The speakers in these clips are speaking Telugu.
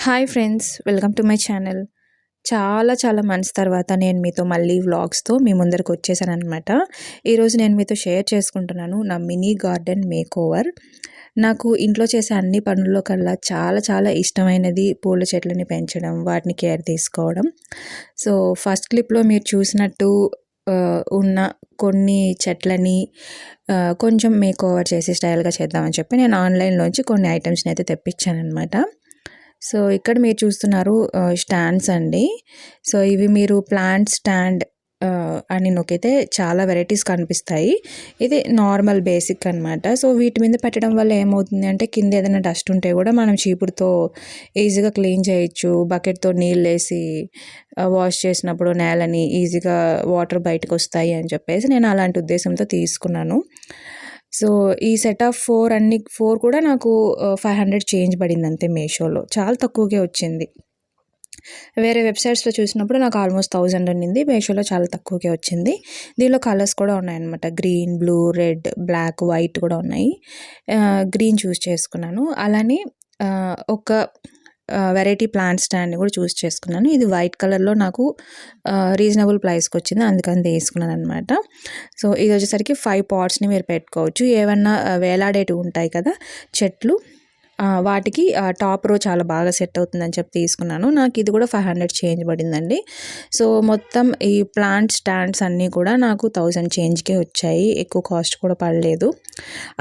Hi friends, welcome to my channel. చాలా మంత్స్ తర్వాత నేను మీతో మళ్ళీ వ్లాగ్స్తో మీ ముందరికి వచ్చేసానమాట. ఈరోజు నేను మీతో షేర్ చేసుకుంటున్నాను నా మినీ గార్డెన్ మేకోవర్. నాకు ఇంట్లో చేసే అన్ని పనుల్లో కల్లా చాలా ఇష్టమైనది పూల చెట్లని పెంచడం, వాటిని కేర్ తీసుకోవడం. సో ఫస్ట్ క్లిప్లో మీరు చూసినట్టు ఉన్న కొన్ని చెట్లని కొంచెం మేకోవర్ చేసి స్టైల్గా చేద్దామని చెప్పి నేను ఆన్లైన్లోంచి కొన్ని ఐటమ్స్ని అయితే తెప్పించానమాట. సో ఇక్కడ మీరు చూస్తున్నారు స్టాండ్స్ అండి. సో ఇవి మీరు ప్లాంట్ స్టాండ్ అని నొక్కితే చాలా వెరైటీస్ కనిపిస్తాయి. ఇది నార్మల్ బేసిక్ అనమాట. సో వీటి మీద పెట్టడం వల్ల ఏమవుతుంది అంటే కింద ఏదైనా డస్ట్ ఉంటే కూడా మనం చీపురుతో ఈజీగా క్లీన్ చేయొచ్చు. బకెట్తో నీళ్ళు వేసి వాష్ చేసినప్పుడు నేలని ఈజీగా వాటర్ బయటకు వస్తాయి అని చెప్పేసి నేను అలాంటి ఉద్దేశంతో తీసుకున్నాను. సో ఈ సెట్ ఆఫ్ 4 కూడా నాకు 500 చేంజ్ పడింది అంతే. మీషోలో చాలా తక్కువకే వచ్చింది. వేరే వెబ్సైట్స్లో చూసినప్పుడు నాకు ఆల్మోస్ట్ 1000 ఉన్నింది. మీషోలో చాలా తక్కువకే వచ్చింది. దీనిలో కలర్స్ కూడా ఉన్నాయన్నమాట. Green, blue, red, black, white కూడా ఉన్నాయి. గ్రీన్ చూస్ చేసుకున్నాను. అలానే ఒక వెరైటీ ప్లాంట్ స్టాండ్ని కూడా చూస్ చేసుకున్నాను. ఇది వైట్ కలర్లో నాకు రీజనబుల్ ప్రైస్కి వచ్చింది, అందుకని తీసుకున్నాను అనమాట. సో ఇది వచ్చేసరికి 5 పాట్స్ని మీరు పెట్టుకోవచ్చు. ఏమన్నా వేలాడేటివి ఉంటాయి కదా చెట్లు, వాటికి టాప్ రో చాలా బాగా సెట్ అవుతుందని చెప్పి తీసుకున్నాను. నాకు ఇది కూడా 500 చేంజ్ పడిందండి. సో మొత్తం ఈ ప్లాంట్ స్టాండ్స్ అన్నీ కూడా నాకు 1000 చేంజ్కే వచ్చాయి. ఎక్కువ కాస్ట్ కూడా పడలేదు.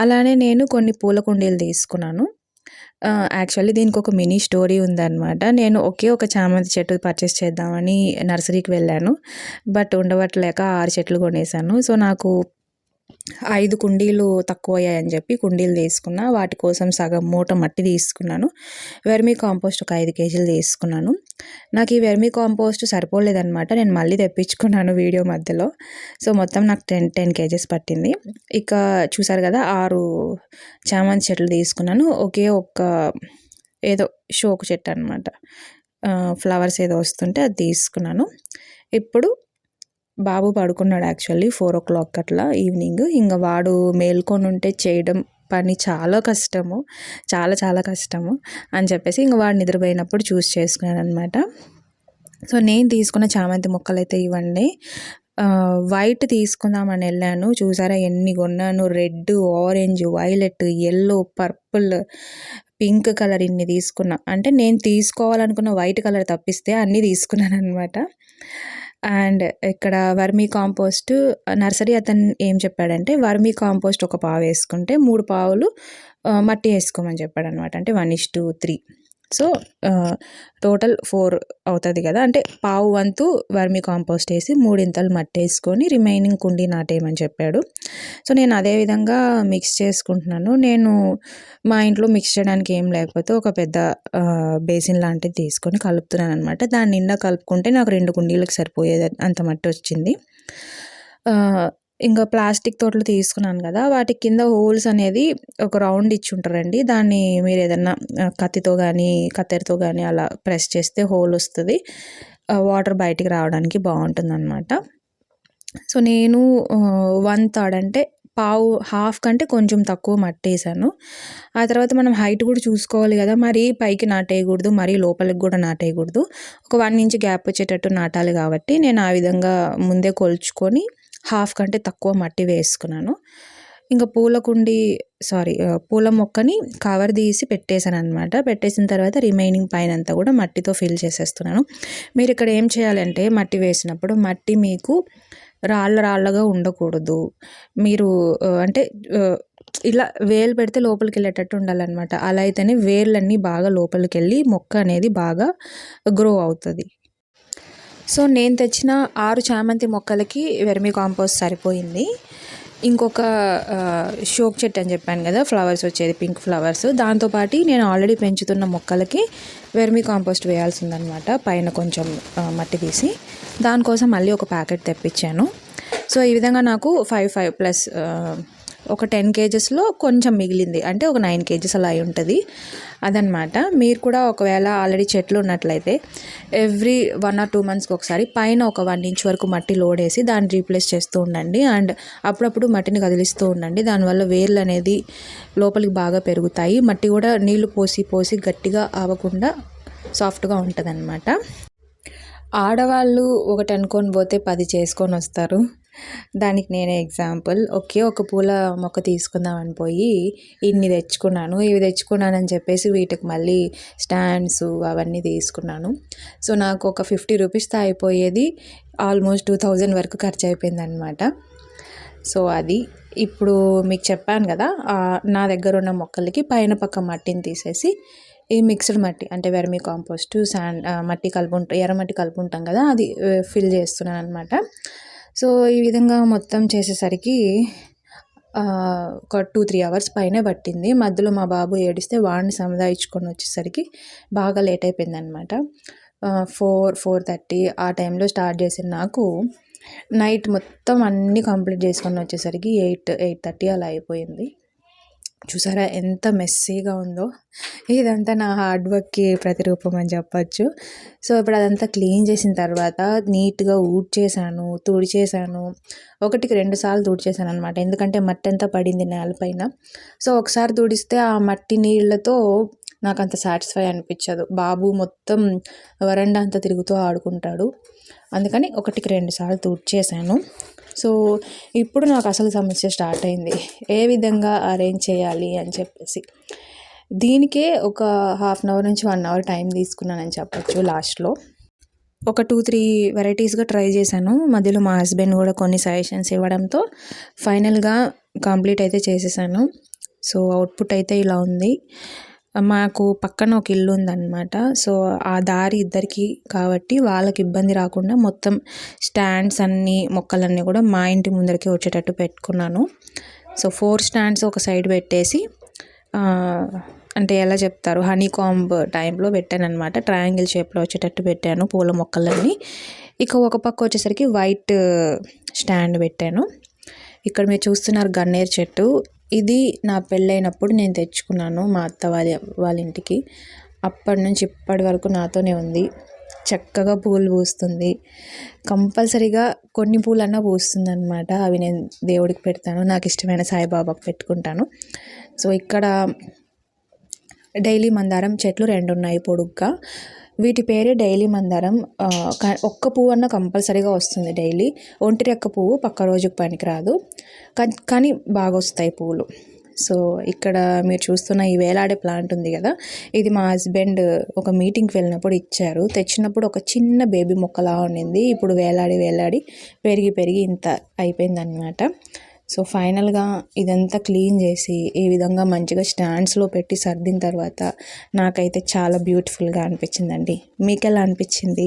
అలానే నేను కొన్ని పూల కుండీలు తీసుకున్నాను. యాక్చువల్లీ దీనికి ఒక మినీ స్టోరీ ఉందన్నమాట. నేను ఒక చామంతి చెట్టు పర్చేస్ చేద్దామని నర్సరీకి వెళ్ళాను. బట్ ఉండవట్లేక 6 చెట్లు కొనేసాను. సో నాకు 5 కుండీలు తక్కువయ్యాయని చెప్పి కుండీలు తీసుకున్నా. వాటి కోసం సగం మూట మట్టి తీసుకున్నాను. వెర్మీ కాంపోస్ట్ ఒక 5 కేజీలు తీసుకున్నాను. నాకు ఈ వెర్మీ కాంపోస్ట్ సరిపోలేదన్నమాట. నేను మళ్ళీ తెప్పించుకున్నాను వీడియో మధ్యలో. సో మొత్తం నాకు 10 కేజెస్ పట్టింది. ఇక చూసారు కదా, 6 చామంతి చెట్లు తీసుకున్నాను. ఒక్క ఏదో షోకు చెట్టు అనమాట, ఫ్లవర్స్ ఏదో వస్తుంటే అది తీసుకున్నాను. ఇప్పుడు బాబు పడుకున్నాడు యాక్చువల్లీ 4 o'clock అట్లా ఈవినింగ్. ఇంకా వాడు మేల్కొని ఉంటే చేయడం పని చాలా కష్టము, చాలా కష్టము అని చెప్పేసి ఇంకా వాడు నిద్రపోయినప్పుడు చూస్ చేసుకున్నాను అనమాట. సో నేను తీసుకున్న చామంతి మొక్కలు అయితే ఇవ్వండి. వైట్ తీసుకుందామని వెళ్ళాను. చూసారా ఎన్ని కొన్నాను. Red, orange, violet, yellow, purple, pink colour ఇన్ని తీసుకున్నా. అంటే నేను తీసుకోవాలనుకున్న వైట్ కలర్ తప్పిస్తే అన్నీ తీసుకున్నాను అనమాట. అండ్ ఇక్కడ వర్మీ కాంపోస్ట్ నర్సరీ అతను ఏం చెప్పాడంటే వర్మీ కాంపోస్ట్ 1 పావు వేసుకుంటే 3 పావులు మట్టి వేసుకోమని చెప్పాడు అనమాట. అంటే 1:3. సో టోటల్ 4 అవుతుంది కదా. అంటే పావు వంతు వర్మీ కాంపోస్ట్ వేసి 3 ఇంతలు మట్టి వేసుకొని రిమైనింగ్ కుండీ నాటేయమని చెప్పాడు. సో నేను అదే విధంగా మిక్స్ చేసుకుంటున్నాను. నేను మా ఇంట్లో మిక్స్ చేయడానికి ఏం లేకపోతే ఒక పెద్ద బేసిన్ లాంటిది తీసుకొని కలుపుతున్నాను అనమాట. దాని నిండా కలుపుకుంటే నాకు 2 కుండీలకు సరిపోయేది అంత మట్టి వచ్చింది. ఇంకా ప్లాస్టిక్ తోటలు తీసుకున్నాను కదా, వాటి కింద హోల్స్ అనేది ఒక రౌండ్ ఇచ్చి ఉంటారండి. దాన్ని మీరు ఏదన్నా కత్తితో కానీ కత్తెరతో కానీ అలా ప్రెస్ చేస్తే హోల్ వస్తుంది. వాటర్ బయటికి రావడానికి బాగుంటుంది అనమాట. సో నేను 1/3 అంటే హాఫ్ కంటే కొంచెం తక్కువ మట్టి వేసాను. ఆ తర్వాత మనం హైట్ కూడా చూసుకోవాలి కదా, మరీ పైకి నాటేయకూడదు, మరీ లోపలికి కూడా నాటేయకూడదు. ఒక 1 ఇంచ్ గ్యాప్ వచ్చేటట్టు నాటాలి కాబట్టి నేను ఆ విధంగా ముందే కొలుచుకొని హాఫ్ కంటే తక్కువ మట్టి వేసుకున్నాను. ఇంకా పూల మొక్కని కవర్ తీసి పెట్టేశాను అనమాట. పెట్టేసిన తర్వాత రిమైనింగ్ పైన అంతా కూడా మట్టితో ఫిల్ చేసేస్తున్నాను. మీరు ఇక్కడ ఏం చేయాలంటే మట్టి వేసినప్పుడు మట్టి మీకు రాళ్ళగా ఉండకూడదు. మీరు అంటే ఇలా వేలు పెడితే లోపలికి వెళ్ళేటట్టు ఉండాలన్నమాట. అలా అయితేనే వేర్లన్నీ బాగా లోపలికి వెళ్ళి మొక్క అనేది బాగా గ్రో అవుతుంది. సో నేను తెచ్చిన 6 చామంతి మొక్కలకి వెర్మీ కాంపోస్ట్ సరిపోయింది. ఇంకొక షోక్ చెట్టు అని చెప్పాను కదా, ఫ్లవర్స్ వచ్చేది, పింక్ ఫ్లవర్స్, దాంతోపాటు నేను ఆల్రెడీ పెంచుతున్న మొక్కలకి వెర్మీ కాంపోస్ట్ వేయాల్సిందనమాట. పైన కొంచెం మట్టి తీసి దానికోసం మళ్ళీ ఒక ప్యాకెట్ తెప్పించాను. సో ఈ విధంగా నాకు 5 ప్లస్ ఒక 10 కేజెస్లో కొంచెం మిగిలింది. అంటే ఒక 9 కేజెస్ అలా అయి ఉంటుంది అదనమాట. మీరు కూడా ఒకవేళ ఆల్రెడీ చెట్లు ఉన్నట్లయితే ఎవ్రీ 1 or 2 monthsకి ఒకసారి పైన ఒక 1 ఇంచ్ వరకు మట్టి లోడ్ వేసి దాన్ని రీప్లేస్ చేస్తూ ఉండండి. అండ్ అప్పుడప్పుడు మట్టిని కదిలిస్తూ ఉండండి. దానివల్ల వేర్లు అనేది లోపలికి బాగా పెరుగుతాయి. మట్టి కూడా నీళ్లు పోసి గట్టిగా అవ్వకుండా సాఫ్ట్గా ఉంటుందన్నమాట. ఆడవాళ్ళు ఒకటి అనుకొని పోతే 10 చేసుకొని వస్తారు. దానికి నేనే ఎగ్జాంపుల్. ఒకే ఒక పూల మొక్క తీసుకుందామని పోయి ఇన్ని తెచ్చుకున్నాను. ఇవి తెచ్చుకున్నానని చెప్పేసి వీటికి మళ్ళీ స్టాండ్స్ అవన్నీ తీసుకున్నాను. సో నాకు ఒక 50 రూపీస్తో అయిపోయేది ఆల్మోస్ట్ 2000 వరకు ఖర్చు అయిపోయిందనమాట. సో అది ఇప్పుడు మీకు చెప్పాను కదా, నా దగ్గర ఉన్న మొక్కలకి పైన పక్క మట్టిని తీసేసి ఈ మిక్స్డ్ మట్టి అంటే వెర్మి కాంపోస్ట్, శాండ్, మట్టి ఎర్రమట్టి కలుపుంటాం కదా, అది ఫిల్ చేస్తున్నాను అనమాట. సో ఈ విధంగా మొత్తం చేసేసరికి ఒక 2-3 అవర్స్ పైనే పట్టింది. మధ్యలో మా బాబు ఏడిస్తే వాడిని సముదాయించుకొని వచ్చేసరికి బాగా లేట్ అయిపోయింది అనమాట. 4-4:30 ఆ టైంలో స్టార్ట్ చేసిన నాకు నైట్ మొత్తం అన్నీ కంప్లీట్ చేసుకొని వచ్చేసరికి 8-8:30 అలా అయిపోయింది. చూసారా ఎంత మెస్సీగా ఉందో. ఇదంతా నా హార్డ్ వర్క్కి ప్రతిరూపం అని చెప్పచ్చు. సో ఇప్పుడు అదంతా క్లీన్ చేసిన తర్వాత నీట్గా ఊడ్చేసాను, తుడిచేసాను. 1-2 సార్లు తుడిచేసాను అనమాట, ఎందుకంటే మట్టి అంతా పడింది నేలపైన. సో ఒకసారి తుడిస్తే ఆ మట్టి నీళ్ళతో నాకు అంత సాటిస్ఫై అనిపించదు. బాబు మొత్తం వరండా అంతా తిరుగుతూ ఆడుకుంటాడు, అందుకని 1-2 సార్లు తుడిచేసాను. సో ఇప్పుడు నాకు అసలు సమస్య స్టార్ట్ అయింది, ఏ విధంగా అరేంజ్ చేయాలి అని చెప్పేసి. దీనికే ఒక 1/2 అవర్ నుంచి 1 అవర్ టైం తీసుకున్నానని చెప్పచ్చు. లాస్ట్లో ఒక 2-3 వెరైటీస్గా ట్రై చేశాను. మధ్యలో మా హస్బెండ్ కూడా కొన్ని సజెషన్స్ ఇవ్వడంతో ఫైనల్గా కంప్లీట్ అయితే చేసేసాను. సో అవుట్పుట్ అయితే ఇలా ఉంది. మాకు పక్కన ఒక ఇల్లు ఉందన్నమాట. సో ఆ దారి ఇద్దరికి కాబట్టి వాళ్ళకి ఇబ్బంది రాకుండా మొత్తం స్టాండ్స్ అన్నీ మొక్కలన్నీ కూడా మా ఇంటి ముందరికి వచ్చేటట్టు పెట్టుకున్నాను. సో 4 స్టాండ్స్ ఒక సైడ్ పెట్టేసి అంటే ఎలా చెప్తారు, హనీ కాంబ్ టైంలో పెట్టాను అనమాట. ట్రయాంగిల్ షేప్లో వచ్చేటట్టు పెట్టాను పూల మొక్కలన్నీ. ఇక ఒక పక్క వచ్చేసరికి వైట్ స్టాండ్ పెట్టాను. ఇక్కడ మీరు చూస్తున్నారు గన్నేరు చెట్టు. ఇది నా పెళ్ళైనప్పుడు నేను తెచ్చుకున్నాను మా అత్త వాళ్ళ ఇంటికి. అప్పటి నుంచి ఇప్పటి వరకు నాతోనే ఉంది. చక్కగా పూలు పూస్తుంది. కంపల్సరీగా కొన్ని పూలన్నా పూస్తుంది అనమాట. అవి నేను దేవుడికి పెడతాను, నాకు ఇష్టమైన సాయిబాబాకు పెట్టుకుంటాను. సో ఇక్కడ డైలీ మందారం చెట్లు 2 ఉన్నాయి పొడుగ్గా. వీటి పేరే డైలీ మందారం. ఒక్క పువ్వు అన్న కంపల్సరీగా వస్తుంది డైలీ. ఒంటిరెక్క పువ్వు పక్క రోజుకు పనికిరాదు, కానీ బాగా వస్తాయి పువ్వులు. సో ఇక్కడ మీరు చూస్తున్న ఈ వేలాడే ప్లాంట్ ఉంది కదా, ఇది మా హస్బెండ్ ఒక మీటింగ్కి వెళ్ళినప్పుడు ఇచ్చారు. తెచ్చినప్పుడు ఒక చిన్న బేబీ మొక్కలా ఉండింది. ఇప్పుడు వేలాడి పెరిగి ఇంత అయిపోయిందన్నమాట. సో ఫైనల్గా ఇదంతా క్లీన్ చేసి ఈ విధంగా మంచిగా స్టాండ్స్లో పెట్టి సర్దిన తర్వాత నాకైతే చాలా బ్యూటిఫుల్గా అనిపించిందండి. మీకు ఎలా అనిపించింది?